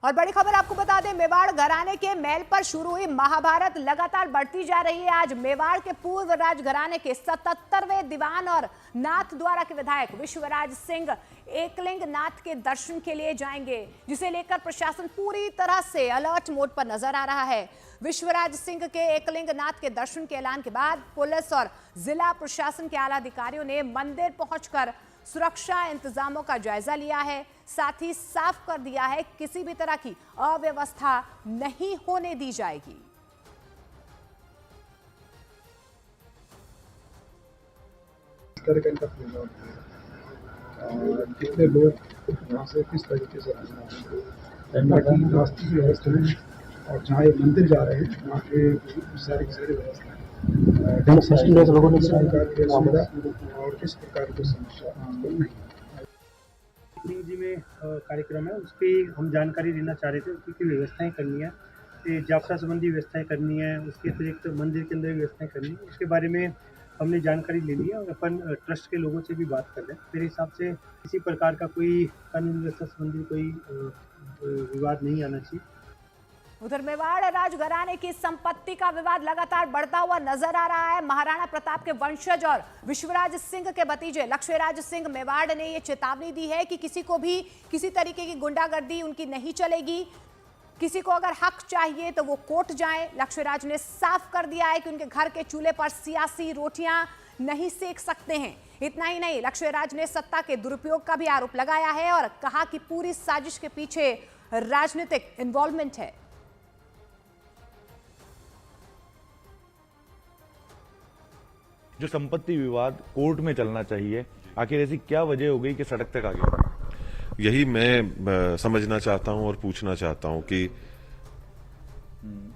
और बड़ी खबर आपको बता दें, मेवाड़ घराने के महल पर शुरू हुई महाभारत लगातार बढ़ती जा रही है। आज मेवाड़ के पूर्व राजघराने के 77वें दीवान और नाथ द्वारा के विधायक विश्वराज सिंह एकलिंग नाथ के दर्शन के लिए जाएंगे, जिसे लेकर प्रशासन पूरी तरह से अलर्ट मोड पर नजर आ रहा है। विश्वराज सिंह के एकलिंग नाथ के दर्शन के ऐलान के बाद पुलिस और जिला प्रशासन के आला अधिकारियों ने मंदिर पहुंचकर सुरक्षा इंतजामों का जायजा लिया है। साथ ही साफ कर दिया है किसी भी तरह की अव्यवस्था नहीं होने दी जाएगी। कितने लोग यहाँ से किस तरीके से रास्ते की व्यवस्था है और जहाँ ये मंदिर जा रहे हैं वहाँ के सारी व्यवस्था है लोगों ने और किस प्रकार की समस्या नहीं। जी में कार्यक्रम है, उस पर हम जानकारी लेना चाह रहे थे। उसकी व्यवस्थाएं करनी है, जाफरा संबंधी व्यवस्थाएं करनी है, उसके अतिरिक्त मंदिर के अंदर व्यवस्थाएं करनी है, उसके बारे में हमने जानकारी ले ली है और अपन ट्रस्ट के लोगों से भी बात कर रहे हैं। मेरे हिसाब से किसी प्रकार का कोई कानून व्यवस्था संबंधी कोई विवाद नहीं आना चाहिए। उधर मेवाड़ राजघराने की संपत्ति का विवाद लगातार बढ़ता हुआ नजर आ रहा है। महाराणा प्रताप के वंशज और विश्वराज सिंह के भतीजे लक्ष्मीराज सिंह मेवाड़ ने यह चेतावनी दी है कि किसी को भी किसी तरीके की गुंडागर्दी उनकी नहीं चलेगी। किसी को अगर हक चाहिए तो वो कोर्ट जाए। लक्ष्मीराज ने साफ कर दिया है कि उनके घर के चूल्हे पर सियासी रोटियां नहीं सेक सकते हैं। इतना ही नहीं, लक्ष्मीराज ने सत्ता के दुरुपयोग का भी आरोप लगाया है और कहा कि पूरी साजिश के पीछे राजनीतिक इन्वॉल्वमेंट है। जो संपत्ति विवाद कोर्ट में चलना चाहिए, आखिर ऐसी क्या वजह हो गई कि सड़क तक आ गया? यही मैं समझना चाहता हूं और पूछना चाहता हूं कि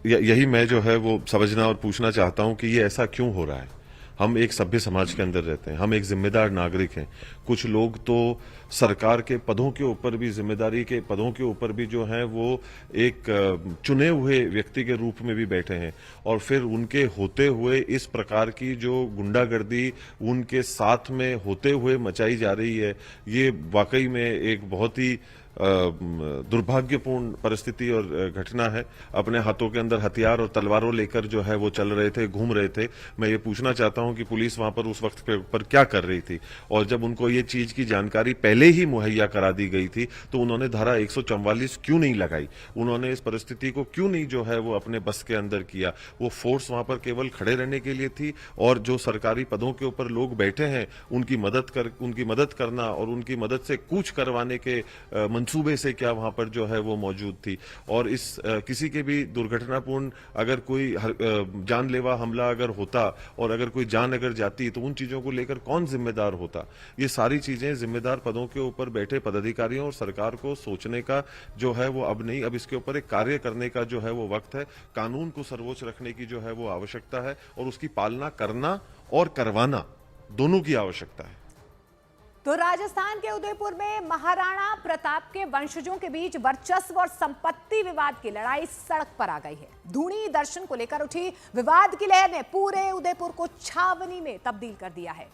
यही मैं जो है वो समझना और पूछना चाहता हूं कि ये ऐसा क्यों हो रहा है। हम एक सभ्य समाज के अंदर रहते हैं, हम एक जिम्मेदार नागरिक हैं। कुछ लोग तो सरकार के पदों के ऊपर भी, जिम्मेदारी के पदों के ऊपर भी जो हैं वो एक चुने हुए व्यक्ति के रूप में भी बैठे हैं, और फिर उनके होते हुए इस प्रकार की जो गुंडागर्दी उनके साथ में होते हुए मचाई जा रही है, ये वाकई में एक बहुत ही दुर्भाग्यपूर्ण परिस्थिति और घटना है। अपने हाथों के अंदर हथियार और तलवारों लेकर जो है वो चल रहे थे, घूम रहे थे। मैं ये पूछना चाहता हूं कि पुलिस वहां पर उस वक्त पर क्या कर रही थी, और जब उनको ये चीज की जानकारी पहले ही मुहैया करा दी गई थी तो उन्होंने धारा 144 क्यों नहीं लगाई? उन्होंने इस परिस्थिति को क्यों नहीं जो है वो अपने बस के अंदर किया? वो फोर्स वहां पर केवल खड़े रहने के लिए थी, और जो सरकारी पदों के ऊपर लोग बैठे हैं उनकी मदद करना और उनकी मदद से कूच करवाने के मंसूबे से क्या वहां पर जो है वो मौजूद थी। और इस किसी के भी दुर्घटनापूर्ण अगर कोई जानलेवा हमला अगर होता और अगर कोई जान अगर जाती तो उन चीजों को लेकर कौन जिम्मेदार होता? ये सारी चीजें जिम्मेदार पदों के ऊपर बैठे पदाधिकारियों और सरकार को सोचने का जो है वो अब नहीं, अब इसके ऊपर एक कार्य करने का जो है वो वक्त है। कानून को सर्वोच्च रखने की जो है वो आवश्यकता है, और उसकी पालना करना और करवाना दोनों की आवश्यकता है। तो राजस्थान के उदयपुर में महाराणा प्रताप के वंशजों के बीच वर्चस्व और संपत्ति विवाद की लड़ाई सड़क पर आ गई है। धूनी दर्शन को लेकर उठी विवाद की लहर ने पूरे उदयपुर को छावनी में तब्दील कर दिया है।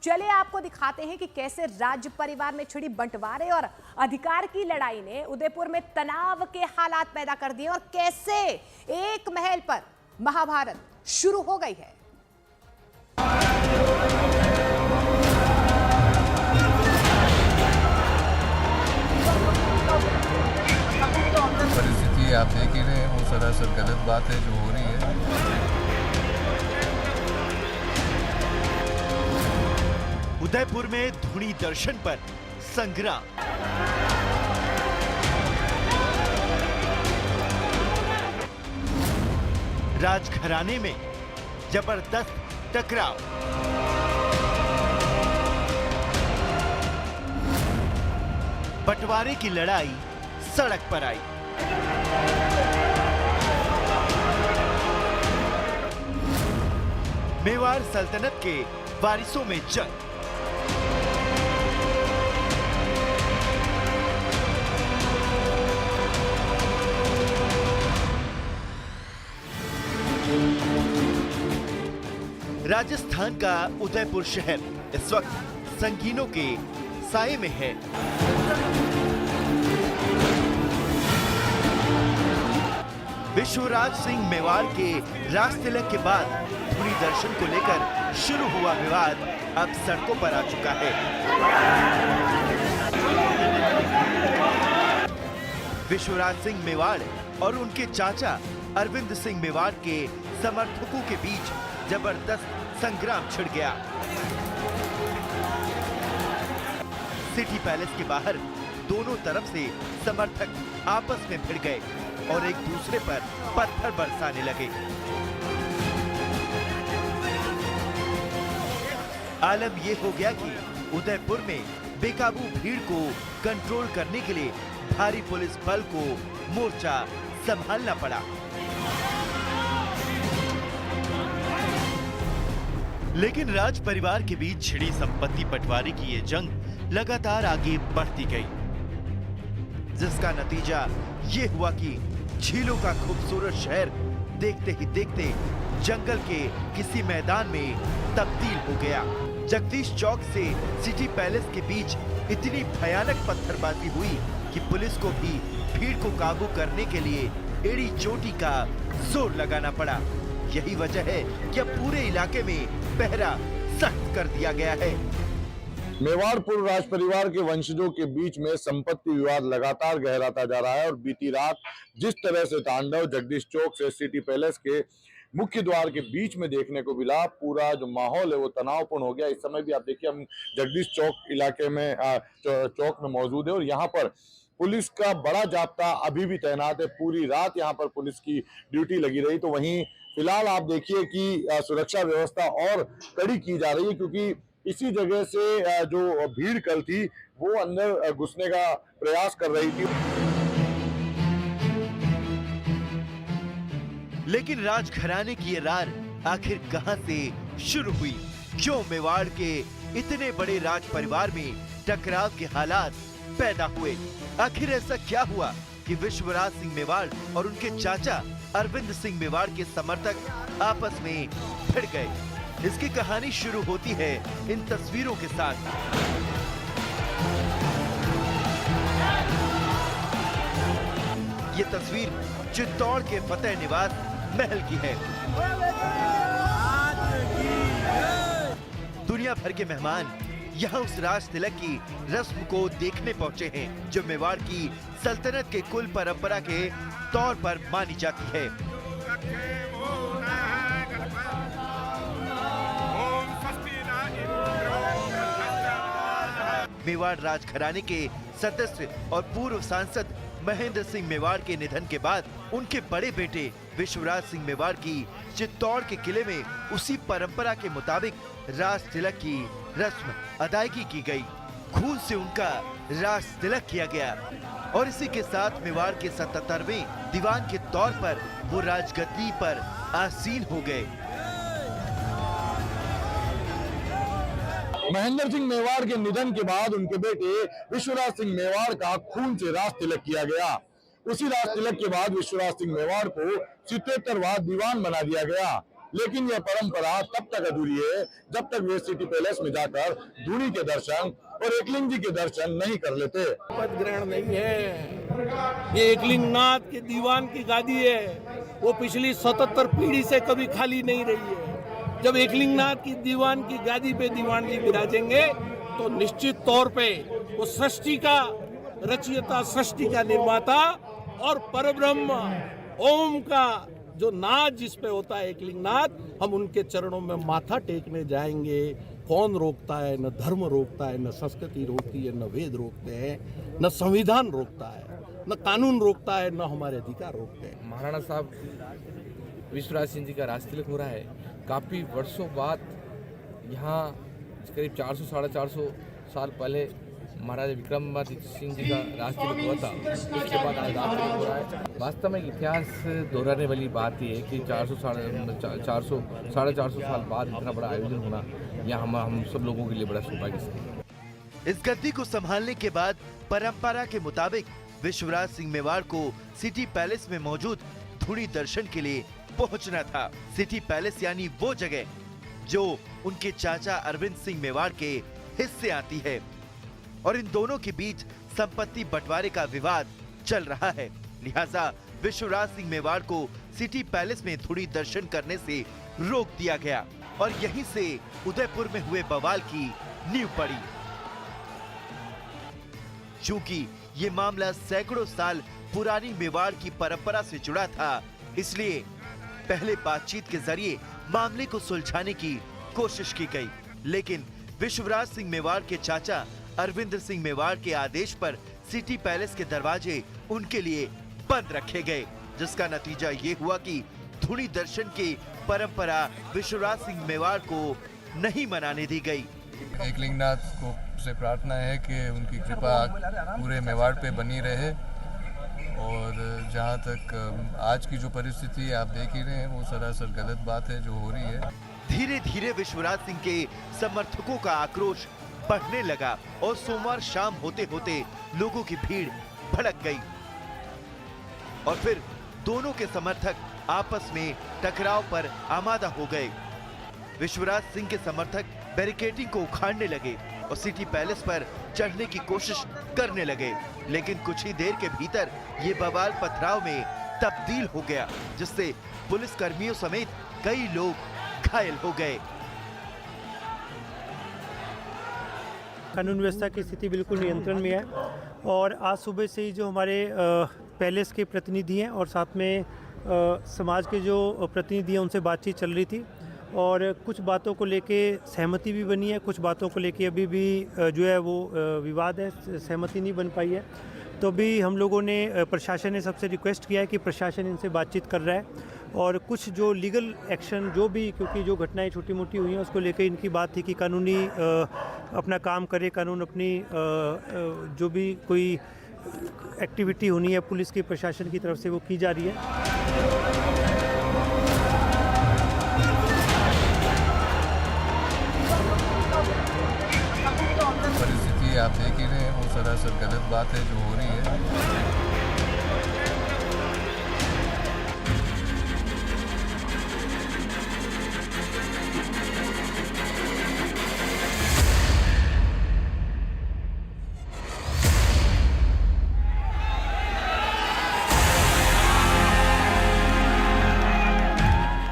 चलिए आपको दिखाते हैं कि कैसे राज्य परिवार में छिड़ी बंटवारे और अधिकार की लड़ाई ने उदयपुर में तनाव के हालात पैदा कर दिए और कैसे एक महल पर महाभारत शुरू हो गई है। परिस्थिति आप देख ही रहे हैं, वो सरासर गलत बात है जो हो रही है। उदयपुर में धूनी दर्शन पर संग्राम। राजघराने में जबरदस्त टकराव। बंटवारे की लड़ाई सड़क पर आई। मेवाड़ सल्तनत के वारिसों में जंग। राजस्थान का उदयपुर शहर इस वक्त संगीनों के साए में है। विश्वराज सिंह मेवाड़ के राज तिलक के बाद धुनी दर्शन को लेकर शुरू हुआ विवाद अब सड़कों पर आ चुका है। विश्वराज सिंह मेवाड़ और उनके चाचा अरविंद सिंह मेवाड़ के समर्थकों के बीच जबरदस्त संग्राम छिड़ गया। सिटी पैलेस के बाहर दोनों तरफ से समर्थक आपस में भिड़ गए और एक दूसरे पर पत्थर बरसाने लगे। आलम यह हो गया कि उदयपुर में बेकाबू भीड़ को कंट्रोल करने के लिए भारी पुलिस बल को मोर्चा संभालना पड़ा। लेकिन राज परिवार के बीच छिड़ी संपत्ति बंटवारे की ये जंग लगातार आगे बढ़ती गई, जिसका नतीजा ये हुआ कि झीलों का खूबसूरत शहर देखते ही देखते जंगल के किसी मैदान में तब्दील हो गया। जगदीश चौक से सिटी पैलेस के बीच इतनी भयानक पत्थरबाजी हुई कि पुलिस को भी भीड़ को काबू करने के लिए एड़ी चोटी का जोर लगाना पड़ा। यही वजह है कि अब पूरे इलाके में पहरा सख्त कर दिया गया है। मेवाड़पुर राज परिवार के वंशजों के बीच में संपत्ति विवाद लगातार गहराता जा रहा है और बीती रात जिस तरह से तांडव जगदीश चौक से सिटी पैलेस के मुख्य द्वार के बीच में देखने को मिला, पूरा जो माहौल है वो तनावपूर्ण हो गया। इस समय भी आप देखिए हम जगदीश चौक इलाके में चौक में मौजूद है और यहाँ पर पुलिस का बड़ा जाब्ता अभी भी तैनात है। पूरी रात यहाँ पर पुलिस की ड्यूटी लगी रही। तो वहीं फिलहाल आप देखिए कि सुरक्षा व्यवस्था और कड़ी की जा रही है, क्योंकि इसी जगह से जो भीड़ कल थी वो अंदर घुसने का प्रयास कर रही थी। लेकिन राजघराने की ये रार आखिर कहां से शुरू हुई? क्यों मेवाड़ के इतने बड़े राज परिवार में टकराव के हालात पैदा हुए? आखिर ऐसा क्या हुआ कि विश्वराज सिंह मेवाड़ और उनके चाचा अरविंद सिंह मेवाड़ के समर्थक आपस में भिड़ गए? इसकी कहानी शुरू होती है इन तस्वीरों के साथ। ये तस्वीर चित्तौड़ के फतेह निवास महल की है। दुनिया भर के मेहमान यहाँ उस राज तिलक की रस्म को देखने पहुँचे हैं, जो मेवाड़ की सल्तनत के कुल परंपरा के तौर पर मानी जाती है। मेवाड़ राजघराने के सदस्य और पूर्व सांसद महेंद्र सिंह मेवाड़ के निधन के बाद उनके बड़े बेटे विश्वराज सिंह मेवाड़ की चित्तौड़ के किले में उसी परंपरा के मुताबिक राज तिलक की रस्म अदायगी की गई। खून से उनका राज तिलक किया गया और इसी के साथ मेवाड़ के 77वें दीवान के तौर पर वो राजगद्दी पर आसीन हो गए। महेंद्र सिंह मेवाड़ के निधन के बाद उनके बेटे विश्वराज सिंह मेवाड़ का खून से राज तिलक किया गया। उसी राज तिलक के बाद विश्वराज सिंह मेवाड़ को 77वां दीवान बना दिया गया। लेकिन यह परंपरा तब तक अधूरी है जब तक वे सिटी पैलेस में जाकर धूनी के दर्शन और एकलिंग जी के दर्शन नहीं कर लेते। पद ग्रहण नहीं है, ये एकलिंगनाथ के दीवान की गादी है, वो पिछली 77 पीढ़ी से कभी खाली नहीं रही है। जब एकलिंगनाथ की दीवान की गादी पे दीवान जी विराजेंगे तो निश्चित तौर पे वो सृष्टि का रचयिता, सृष्टि का निर्माता और परब्रह्म ओम का जो नाथ जिस पे होता है एकलिंगनाथ, हम उनके चरणों में माथा टेकने जाएंगे। कौन रोकता है? न धर्म रोकता है, न संस्कृति रोकती है, न वेद रोकते हैं, न संविधान रोकता है, न कानून रोकता है, न हमारे अधिकार रोकते हैं। महाराणा साहब विश्वराज सिंह जी का राज तिलक हो रहा है। काफ़ी वर्षों बाद यहाँ करीब 400-450 साल पहले महाराजा विक्रमादित्य सिंह जी का राज तिलक हुआ था, उसके बाद आज राज तिलक हो रहा है। वास्तव में इतिहास दोहराने वाली बात यह है कि 400-450 साल बाद इतना बड़ा आयोजन होना यह हम सब लोगों के लिए बड़ा सौभाग्य है। इस गद्दी को संभालने के बाद परंपरा के मुताबिक विश्वराज सिंह मेवाड़ को सिटी पैलेस में मौजूद धूनी दर्शन के लिए पहुंचना था। सिटी पैलेस यानी वो जगह जो उनके चाचा अरविंद सिंह मेवाड़ के हिस्से आती है और इन दोनों के बीच संपत्ति बंटवारे का विवाद चल रहा है। लिहाजा विश्वराज सिंह मेवाड़ को सिटी पैलेस में धुनी दर्शन करने से रोक दिया गया और यहीं से उदयपुर में हुए बवाल की नींव पड़ी। चूंकि ये मामला सैकड़ों साल पुरानी मेवाड़ की परंपरा से जुड़ा था, इसलिए पहले बातचीत के जरिए मामले को सुलझाने की कोशिश की गई, लेकिन विश्वराज सिंह मेवाड़ के चाचा अरविंद सिंह मेवाड़ के आदेश पर सिटी पैलेस के दरवाजे उनके लिए बंद रखे गए, जिसका नतीजा ये हुआ कि धुनी दर्शन की परंपरा विश्वराज सिंह मेवाड़ को नहीं मनाने दी गई। एकलिंगनाथ को से प्रार्थना है कि उनकी कृपा पूरे मेवाड़ पे बनी रहे और जहाँ तक आज की जो परिस्थिति आप देख ही रहे हैं वो सरासर गलत बात है जो हो रही है। धीरे धीरे विश्वराज सिंह के समर्थकों का आक्रोश बढ़ने लगा और सोमवार शाम होते होते लोगों की भीड़ भड़क गई और फिर दोनों के समर्थक आपस में टकराव पर आमादा हो गए। विश्वराज सिंह के समर्थक बैरिकेडिंग को उखाड़ने लगे और सिटी पैलेस पर चढ़ने की कोशिश करने लगे, लेकिन कुछ ही देर के भीतर ये बवाल पथराव में तब्दील हो गया, जिससे पुलिस कर्मियों समेत कई लोग घायल हो गए। कानून व्यवस्था की स्थिति बिल्कुल नियंत्रण में है और आज सुबह से ही जो हमारे पैलेस के प्रतिनिधि हैं और साथ में समाज के जो प्रतिनिधि हैं उनसे बातचीत चल रही थी और कुछ बातों को लेके सहमति भी बनी है, कुछ बातों को लेके अभी भी जो है वो विवाद है, सहमति नहीं बन पाई है। तो भी हम लोगों ने प्रशासन ने सबसे रिक्वेस्ट किया है कि प्रशासन इनसे बातचीत कर रहा है और कुछ जो लीगल एक्शन जो भी, क्योंकि जो घटनाएं छोटी मोटी हुई हैं उसको लेकर इनकी बात थी कि कानूनी अपना काम करे, कानून अपनी जो भी कोई एक्टिविटी होनी है पुलिस की प्रशासन की तरफ से वो की जा रही है। परिस्थिति आप देख ही रहे हैं वो सरासर गलत बात है जो हो रही है।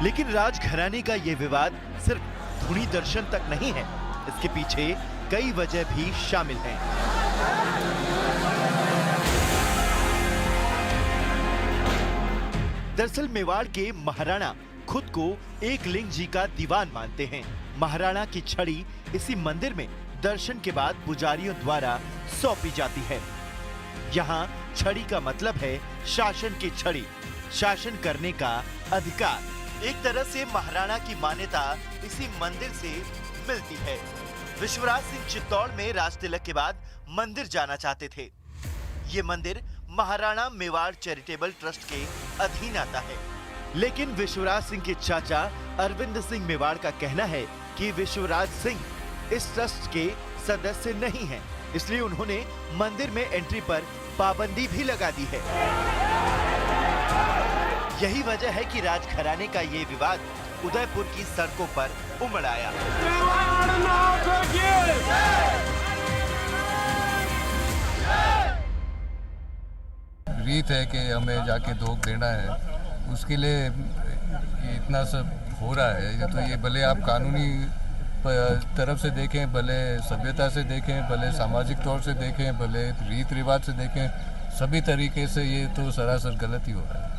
लेकिन राजघराने का ये विवाद सिर्फ धुनी दर्शन तक नहीं है, इसके पीछे कई वजह भी शामिल हैं। दरअसल मेवाड़ के महाराणा खुद को एकलिंग जी का दीवान मानते हैं। महाराणा की छड़ी इसी मंदिर में दर्शन के बाद पुजारियों द्वारा सौंपी जाती है। यहाँ छड़ी का मतलब है शासन की छड़ी, शासन करने का अधिकार। एक तरह से महाराणा की मान्यता इसी मंदिर से मिलती है। विश्वराज सिंह चित्तौड़ में राज तिलक के बाद मंदिर जाना चाहते थे। ये मंदिर महाराणा मेवाड़ चैरिटेबल ट्रस्ट के अधीन आता है, लेकिन विश्वराज सिंह के चाचा अरविंद सिंह मेवाड़ का कहना है कि विश्वराज सिंह इस ट्रस्ट के सदस्य नहीं हैं, इसलिए उन्होंने मंदिर में एंट्री पर पाबंदी भी लगा दी है। यही वजह है कि राजघराने का ये विवाद उदयपुर की सड़कों पर उमड़ आया। रीत है कि हमें जाके धोख देना है, उसके लिए ये इतना सब हो रहा है। ये तो ये भले आप कानूनी तरफ से देखें, भले सभ्यता से देखें, भले सामाजिक तौर से देखें, भले रीत रिवाज से देखें, सभी तरीके से ये तो सरासर गलत ही हो रहा है।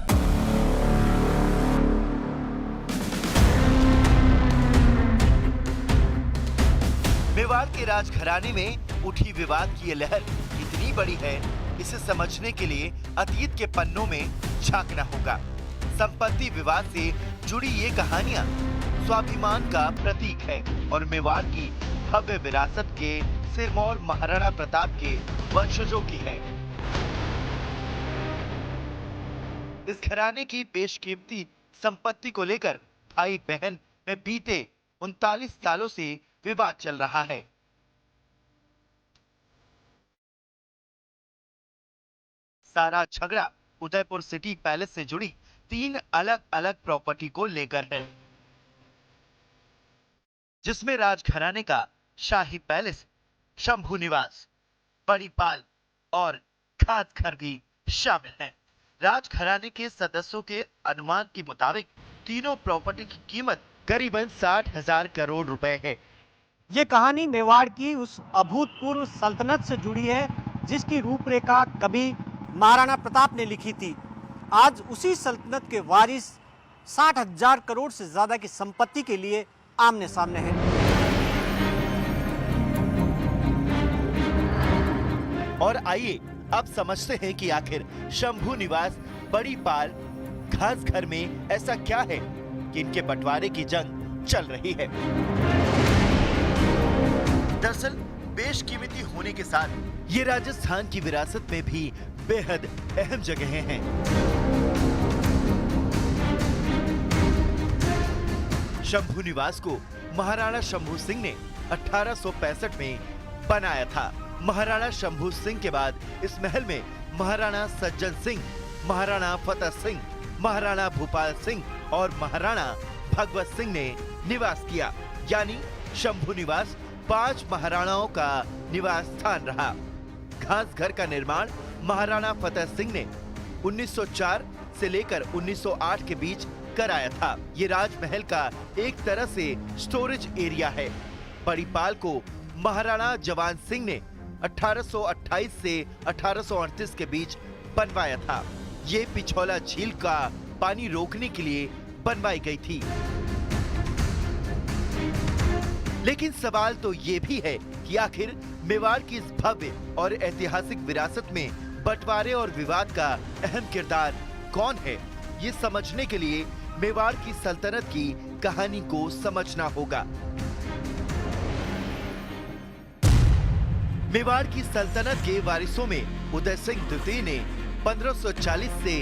मेवाड़ के राजघराने में उठी विवाद की ये लहर इतनी बड़ी है, इसे समझने के लिए अतीत के पन्नों में झांकना होगा। संपत्ति विवाद से जुड़ी ये कहानियां स्वाभिमान का प्रतीक है और मेवाड़ की भव्य विरासत के सिरमौर महाराणा प्रताप के वंशजों की है। इस घराने की बेशकीमती संपत्ति को लेकर भाई बहन में बीते 39 सालों से विवाद चल रहा है। सारा झगड़ा उदयपुर सिटी पैलेस से जुड़ी 3 अलग अलग प्रॉपर्टी को लेकर है, जिसमें राजघराने का शाही पैलेस, शंभू निवास, बड़ी पाल और खास घर भी शामिल है। राजघराने के सदस्यों के अनुमान के मुताबिक तीनों प्रॉपर्टी की कीमत करीबन 60,000 करोड़ रुपए है। ये कहानी मेवाड़ की उस अभूतपूर्व सल्तनत से जुड़ी है जिसकी रूपरेखा कभी महाराणा प्रताप ने लिखी थी। आज उसी सल्तनत के वारिस 60,000 करोड़ से ज्यादा की संपत्ति के लिए आमने सामने हैं। और आइए अब समझते हैं कि आखिर शंभू निवास बड़ी पाल घास घर में ऐसा क्या है कि इनके बंटवारे की जंग चल रही है। दरअसल बेशकीमती होने के साथ ये राजस्थान की विरासत में भी बेहद अहम जगहें हैं। शंभू निवास को महाराणा शंभू सिंह ने 1865 में बनाया था। महाराणा शंभू सिंह के बाद इस महल में महाराणा सज्जन सिंह, महाराणा फतेह सिंह, महाराणा भूपाल सिंह और महाराणा भगवत सिंह ने निवास किया। यानी शंभू निवास 5 महाराणाओं का निवास स्थान रहा। घास घर का निर्माण महाराणा फतेह सिंह ने 1904 से लेकर 1908 के बीच कराया था। ये राजमहल का एक तरह से स्टोरेज एरिया है। बड़ी पाल को महाराणा जवान सिंह ने 1828 से 1838 के बीच बनवाया था। ये पिछौला झील का पानी रोकने के लिए बनवाई गई थी। लेकिन सवाल तो ये भी है कि आखिर मेवाड़ की इस भव्य और ऐतिहासिक विरासत में बंटवारे और विवाद का अहम किरदार कौन है? ये समझने के लिए मेवाड़ की सल्तनत की कहानी को समझना होगा। मेवाड़ की सल्तनत के वारिसों में उदय सिंह द्वितीय ने 1540 से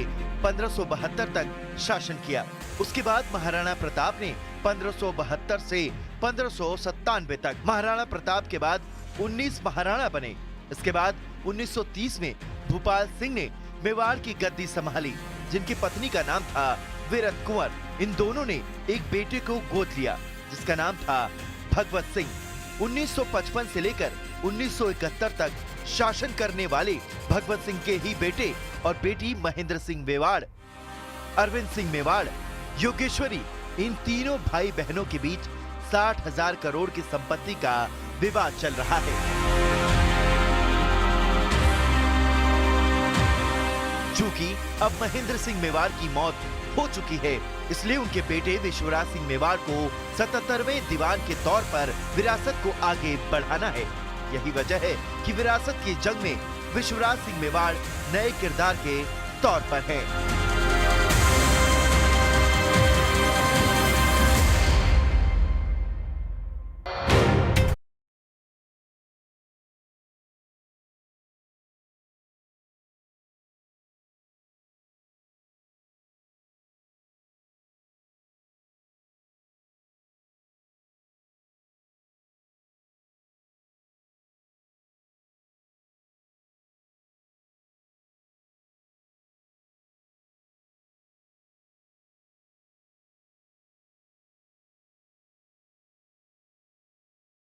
1572 तक शासन किया। उसके बाद महाराणा प्रताप ने 1572 से 1597 तक। महाराणा प्रताप के बाद 19 महाराणा बने। इसके बाद 1930 में भूपाल सिंह ने मेवाड़ की गद्दी संभाली, जिनकी पत्नी का नाम था वीरत कुंवर। इन दोनों ने एक बेटे को गोद लिया जिसका नाम था भगवत सिंह। 1955 से लेकर 1971 तक शासन करने वाले भगवत सिंह के ही बेटे और बेटी महेंद्र सिंह मेवाड़, अरविंद सिंह मेवाड़, योगेश्वरी, इन तीनों भाई बहनों के बीच 60,000 करोड़ की संपत्ति का विवाद चल रहा है। चूंकि अब महेंद्र सिंह मेवाड़ की मौत हो चुकी है, इसलिए उनके बेटे विश्वराज सिंह मेवाड़ को 77वें दीवान के तौर पर विरासत को आगे बढ़ाना है। यही वजह है कि विरासत की जंग में विश्वराज सिंह मेवाड़ नए किरदार के तौर पर है।